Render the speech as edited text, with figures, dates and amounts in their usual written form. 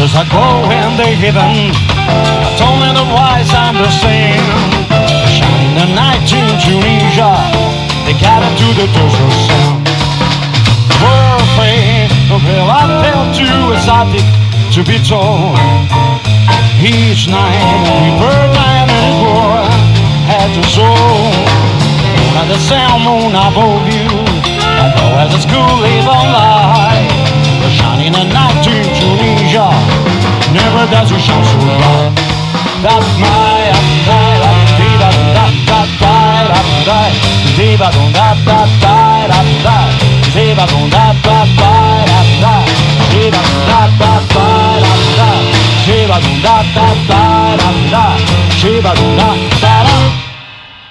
as I go in the heaven, I told me the voice understand. Shining the night in Tunisia, they gathered to the desert sound. We're afraid of hell, I felt too exotic to be told. Each night, we bird man and his boy had to soul. At the sound moon above you, I know as the school live on light. The shining the night in Tunisia, never does you shine so bright. That's my diva da da da da da, diva da da da da da, diva da da da da da, diva da da da da, diva da da da da, diva da da da.